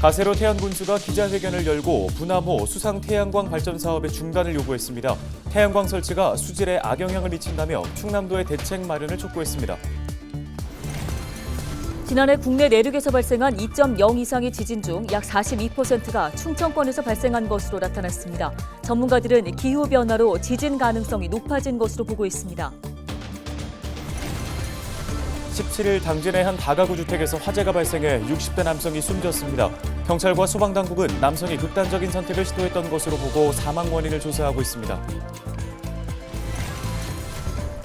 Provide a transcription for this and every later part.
가세로 태안군수가 기자회견을 열고 분화모 수상 태양광 발전 사업의 중단을 요구했습니다. 태양광 설치가 수질에 악영향을 미친다며 충남도의 대책 마련을 촉구했습니다. 지난해 국내 내륙에서 발생한 2.0 이상의 지진 중 약 42%가 충청권에서 발생한 것으로 나타났습니다. 전문가들은 기후변화로 지진 가능성이 높아진 것으로 보고 있습니다. 17일 당진의 한 다가구 주택에서 화재가 발생해 60대 남성이 숨졌습니다. 경찰과 소방당국은 남성이 극단적인 선택을 시도했던 것으로 보고 사망 원인을 조사하고 있습니다.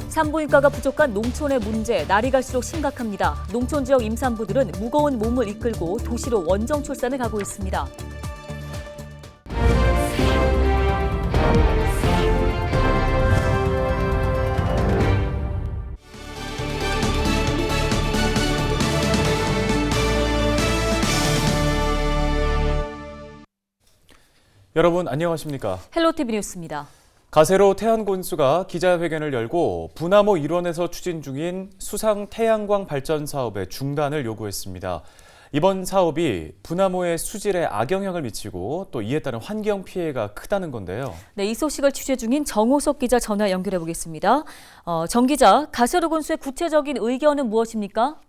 산부인과가 부족한 농촌의 문제, 날이 갈수록 심각합니다. 농촌 지역 임산부들은 무거운 몸을 이끌고 도시로 원정 출산을 가고 있습니다. 여러분 안녕하십니까? 헬로티비 뉴스입니다. 가세로 태안군수가 기자회견을 열고 분화모 일원에서 추진 중인 수상 태양광 발전 사업의 중단을 요구했습니다. 이번 사업이 분화모의 수질에 악영향을 미치고 또 이에 따른 환경 피해가 크다는 건데요. 네, 이 소식을 취재 중인 정호석 기자 전화 연결해 보겠습니다. 정 기자, 가세로 군수의 구체적인 의견은 무엇입니까?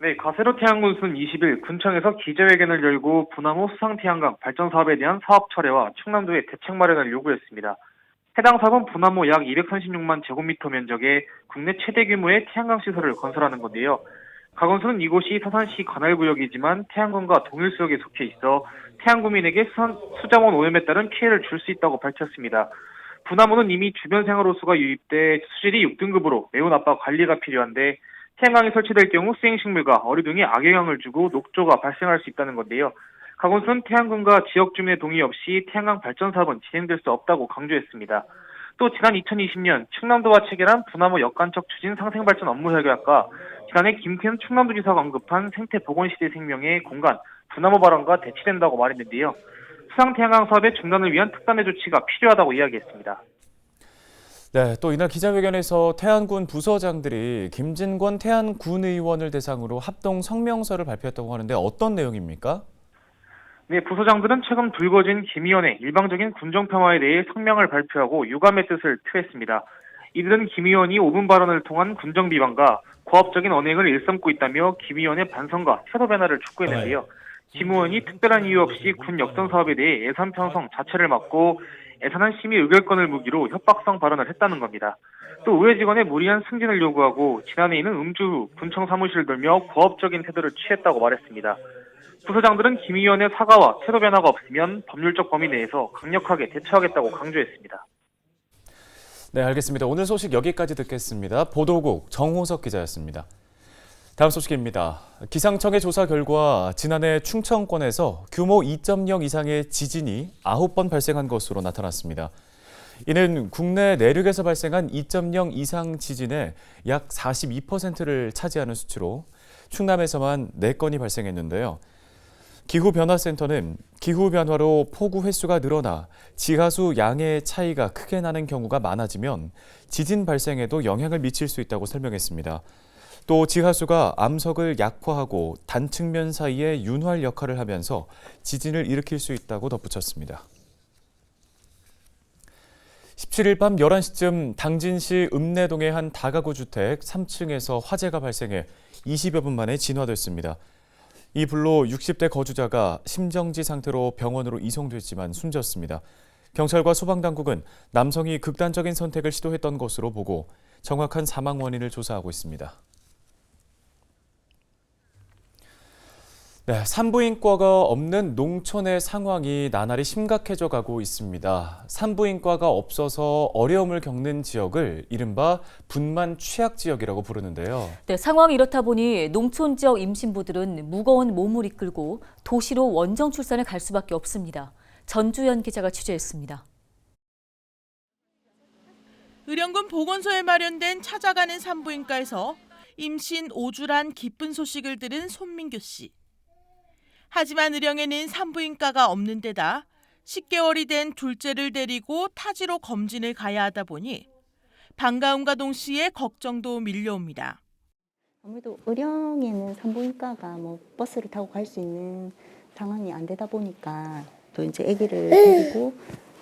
네, 가세로 태양군수는 20일 군청에서 기자회견을 열고 분화모 수상 태양광 발전 사업에 대한 사업 철회와 충남도의 대책 마련을 요구했습니다. 해당 사업은 분화모 약 236만 제곱미터 면적의 국내 최대 규모의 태양광 시설을 건설하는 건데요. 가건수는 이곳이 서산시 관할구역이지만 태양광과 동일수역에 속해 있어 태양구민에게 수자원 오염에 따른 피해를 줄 수 있다고 밝혔습니다. 분화모는 이미 주변 생활호수가 유입돼 수질이 6등급으로 매우 나빠 관리가 필요한데 태양광이 설치될 경우 수행식물과 어류 등이 악영향을 주고 녹조가 발생할 수 있다는 건데요. 가건수는 태양군과 지역 주민의 동의 없이 태양광 발전 사업은 진행될 수 없다고 강조했습니다. 또 지난 2020년 충남도와 체결한 분화모 역간척 추진 상생발전 업무 협약과 지난해 김태현 충남도지사가 언급한 생태보건시대 생명의 공간 분화모 발언과 대치된다고 말했는데요. 수상 태양광 사업의 중단을 위한 특단의 조치가 필요하다고 이야기했습니다. 네, 또 이날 기자회견에서 태안군 부서장들이 김진권 태안군 의원을 대상으로 합동 성명서를 발표했다고 하는데 어떤 내용입니까? 네, 부서장들은 최근 불거진 김 의원의 일방적인 군정평화에 대해 성명을 발표하고 유감의 뜻을 표했습니다. 이들은 김 의원이 5분 발언을 통한 군정 비방과 고압적인 언행을 일삼고 있다며 김 의원의 반성과 태도 변화를 촉구했는데요. 김 의원이 특별한 이유 없이 군 역선 사업에 대해 예산 편성 자체를 막고 예산안 심의 의결권을 무기로 협박성 발언을 했다는 겁니다. 또 의회 직원의 무리한 승진을 요구하고 지난해에는 음주 후 군청 사무실을 돌며 고압적인 태도를 취했다고 말했습니다. 부서장들은 김 의원의 사과와 태도 변화가 없으면 법률적 범위 내에서 강력하게 대처하겠다고 강조했습니다. 네, 알겠습니다. 오늘 소식 여기까지 듣겠습니다. 보도국 정호석 기자였습니다. 다음 소식입니다. 기상청의 조사 결과 지난해 충청권에서 규모 2.0 이상의 지진이 9번 발생한 것으로 나타났습니다. 이는 국내 내륙에서 발생한 2.0 이상 지진의 약 42%를 차지하는 수치로 충남에서만 4건이 발생했는데요. 기후변화센터는 기후변화로 폭우 횟수가 늘어나 지하수 양의 차이가 크게 나는 경우가 많아지면 지진 발생에도 영향을 미칠 수 있다고 설명했습니다. 또 지하수가 암석을 약화하고 단층면 사이에 윤활 역할을 하면서 지진을 일으킬 수 있다고 덧붙였습니다. 17일 밤 11시쯤 당진시 읍내동의 한 다가구 주택 3층에서 화재가 발생해 20여 분 만에 진화됐습니다. 이 불로 60대 거주자가 심정지 상태로 병원으로 이송됐지만 숨졌습니다. 경찰과 소방당국은 남성이 극단적인 선택을 시도했던 것으로 보고 정확한 사망 원인을 조사하고 있습니다. 네, 산부인과가 없는 농촌의 상황이 나날이 심각해져 가고 있습니다. 산부인과가 없어서 어려움을 겪는 지역을 이른바 분만 취약 지역이라고 부르는데요. 네, 상황이 이렇다 보니 농촌 지역 임신부들은 무거운 몸을 이끌고 도시로 원정 출산을 갈 수밖에 없습니다. 전주현 기자가 취재했습니다. 의령군 보건소에 마련된 찾아가는 산부인과에서 임신 5주란 기쁜 소식을 들은 손민규 씨. 하지만 의령에는 산부인과가 없는 데다 10개월이 된 둘째를 데리고 타지로 검진을 가야 하다 보니 반가움과 동시에 걱정도 밀려옵니다. 아무래도 의령에는 산부인과가 뭐 버스를 타고 갈 수 있는 상황이 안 되다 보니까 또 이제 아기를 데리고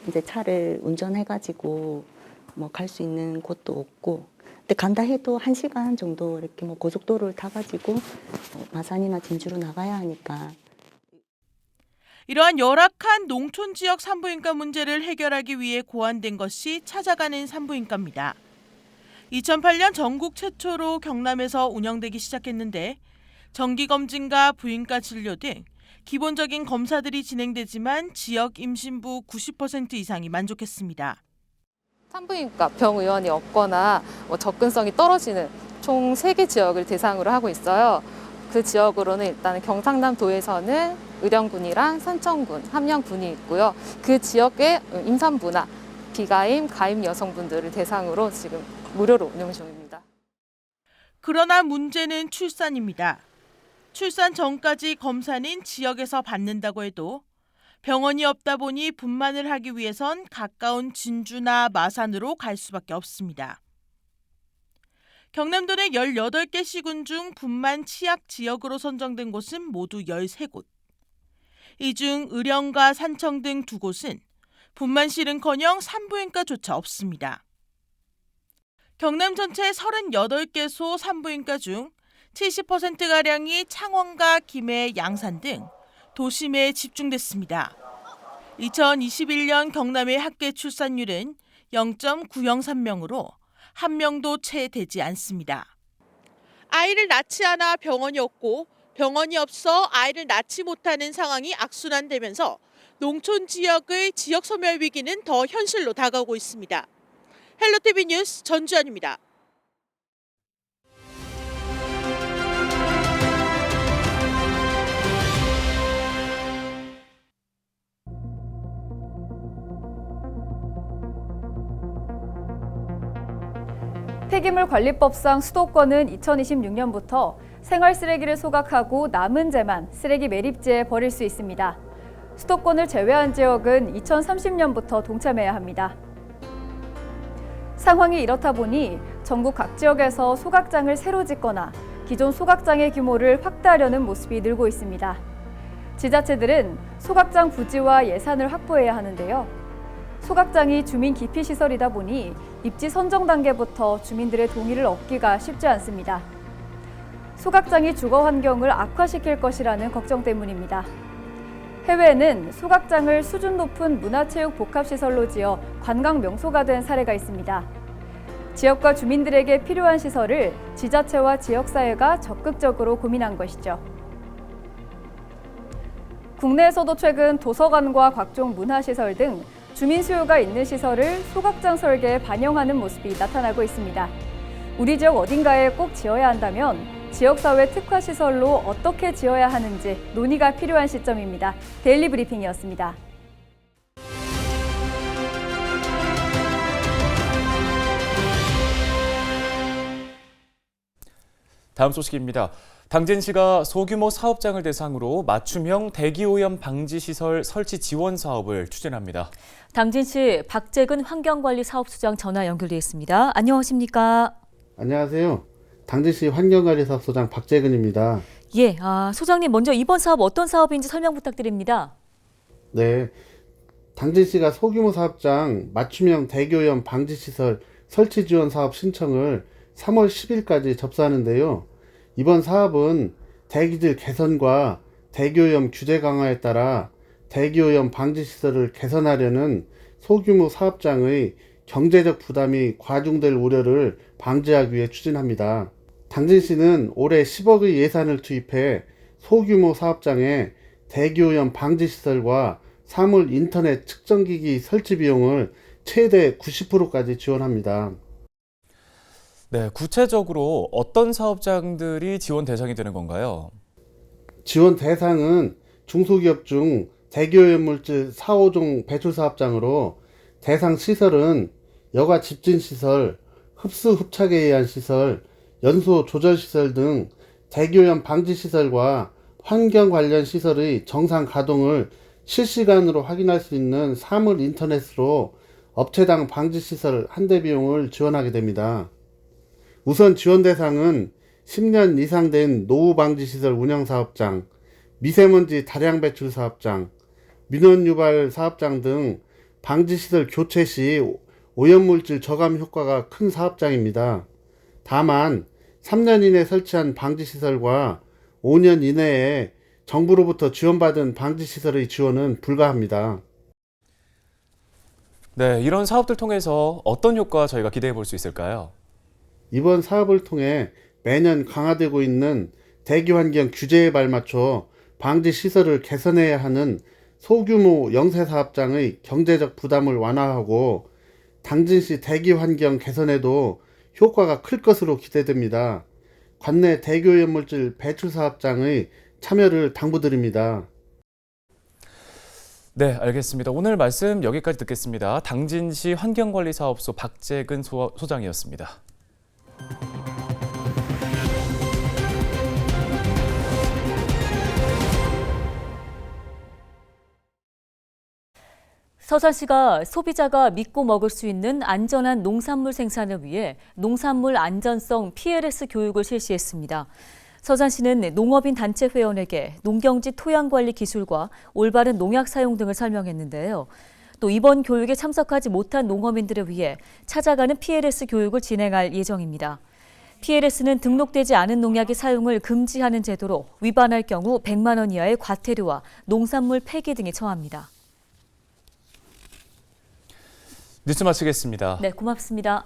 이제 차를 운전해가지고 뭐 갈 수 있는 곳도 없고, 근데 간다 해도 1시간 정도 이렇게 뭐 고속도로를 타가지고 마산이나 진주로 나가야 하니까. 이러한 열악한 농촌 지역 산부인과 문제를 해결하기 위해 고안된 것이 찾아가는 산부인과입니다. 2008년 전국 최초로 경남에서 운영되기 시작했는데 정기검진과 부인과 진료 등 기본적인 검사들이 진행되지만 지역 임신부 90% 이상이 만족했습니다. 산부인과 병의원이 없거나 접근성이 떨어지는 총 3개 지역을 대상으로 하고 있어요. 그 지역으로는 일단 경상남도에서는 의령군이랑 산청군, 함양군이 있고요. 그 지역의 임산부나 비가임, 가임 여성분들을 대상으로 지금 무료로 운영 중입니다. 그러나 문제는 출산입니다. 출산 전까지 검사는 지역에서 받는다고 해도 병원이 없다 보니 분만을 하기 위해선 가까운 진주나 마산으로 갈 수밖에 없습니다. 경남도 내 18개 시군 중 분만 취약 지역으로 선정된 곳은 모두 13곳. 이 중 의령과 산청 등 2곳은 분만실은커녕 산부인과조차 없습니다. 경남 전체 38개소 산부인과 중 70%가량이 창원과 김해, 양산 등 도심에 집중됐습니다. 2021년 경남의 학계 출산율은 0.903명으로 한 명도 채 되지 않습니다. 아이를 낳지 않아 병원이 없고 병원이 없어 아이를 낳지 못하는 상황이 악순환되면서 농촌 지역의 지역 소멸 위기는 더 현실로 다가오고 있습니다. 헬로티비 뉴스 전주현입니다. 폐기물관리법상 수도권은 2026년부터 생활쓰레기를 소각하고 남은 재만 쓰레기 매립지에 버릴 수 있습니다. 수도권을 제외한 지역은 2030년부터 동참해야 합니다. 상황이 이렇다 보니 전국 각 지역에서 소각장을 새로 짓거나 기존 소각장의 규모를 확대하려는 모습이 늘고 있습니다. 지자체들은 소각장 부지와 예산을 확보해야 하는데요. 소각장이 주민 기피 시설이다 보니 입지 선정 단계부터 주민들의 동의를 얻기가 쉽지 않습니다. 소각장이 주거 환경을 악화시킬 것이라는 걱정 때문입니다. 해외에는 소각장을 수준 높은 문화체육 복합시설로 지어 관광 명소가 된 사례가 있습니다. 지역과 주민들에게 필요한 시설을 지자체와 지역사회가 적극적으로 고민한 것이죠. 국내에서도 최근 도서관과 각종 문화시설 등 주민 수요가 있는 시설을 소각장 설계에 반영하는 모습이 나타나고 있습니다. 우리 지역 어딘가에 꼭 지어야 한다면 지역사회 특화시설로 어떻게 지어야 하는지 논의가 필요한 시점입니다. 데일리 브리핑이었습니다. 다음 소식입니다. 당진시가 소규모 사업장을 대상으로 맞춤형 대기오염 방지시설 설치 지원 사업을 추진합니다. 당진시 박재근 환경관리사업소장 전화 연결돼 있습니다. 안녕하십니까? 안녕하세요. 당진시 환경관리사업소장 박재근입니다. 예, 소장님 먼저 이번 사업 어떤 사업인지 설명 부탁드립니다. 네, 당진시가 소규모 사업장 맞춤형 대기오염 방지시설 설치 지원 사업 신청을 3월 10일까지 접수하는데요. 이번 사업은 대기질 개선과 대기오염 규제 강화에 따라 대기오염 방지시설을 개선하려는 소규모 사업장의 경제적 부담이 과중될 우려를 방지하기 위해 추진합니다. 당진시는 올해 10억의 예산을 투입해 소규모 사업장에 대기오염 방지시설과 사물 인터넷 측정기기 설치 비용을 최대 90%까지 지원합니다. 네, 구체적으로 어떤 사업장들이 지원 대상이 되는 건가요? 지원 대상은 중소기업 중 대기오염 물질 4, 5종 배출 사업장으로 대상 시설은 여가 집진시설, 흡수 흡착에 의한 시설, 연소 조절시설 등 대기오염 방지시설과 환경 관련 시설의 정상 가동을 실시간으로 확인할 수 있는 사물 인터넷으로 업체당 방지시설 한 대 비용을 지원하게 됩니다. 우선 지원 대상은 10년 이상 된 노후 방지 시설 운영 사업장, 미세먼지 다량 배출 사업장, 민원 유발 사업장 등 방지 시설 교체 시 오염물질 저감 효과가 큰 사업장입니다. 다만 3년 이내 설치한 방지 시설과 5년 이내에 정부로부터 지원받은 방지 시설의 지원은 불가합니다. 네, 이런 사업들 통해서 어떤 효과 저희가 기대해 볼 수 있을까요? 이번 사업을 통해 매년 강화되고 있는 대기환경 규제에 발맞춰 방지 시설을 개선해야 하는 소규모 영세 사업장의 경제적 부담을 완화하고 당진시 대기환경 개선에도 효과가 클 것으로 기대됩니다. 관내 대기오염물질 배출 사업장의 참여를 당부드립니다. 네, 알겠습니다. 오늘 말씀 여기까지 듣겠습니다. 당진시 환경관리사업소 박재근 소장이었습니다. 서산시가 소비자가 믿고 먹을 수 있는 안전한 농산물 생산을 위해 농산물 안전성 PLS 교육을 실시했습니다. 서산시는 농업인 단체 회원에게 농경지 토양관리 기술과 올바른 농약 사용 등을 설명했는데요. 또 이번 교육에 참석하지 못한 농업인들을 위해 찾아가는 PLS 교육을 진행할 예정입니다. PLS는 등록되지 않은 농약의 사용을 금지하는 제도로 위반할 경우 100만 원 이하의 과태료와 농산물 폐기 등에 처합니다. 뉴스 마치겠습니다. 네, 고맙습니다.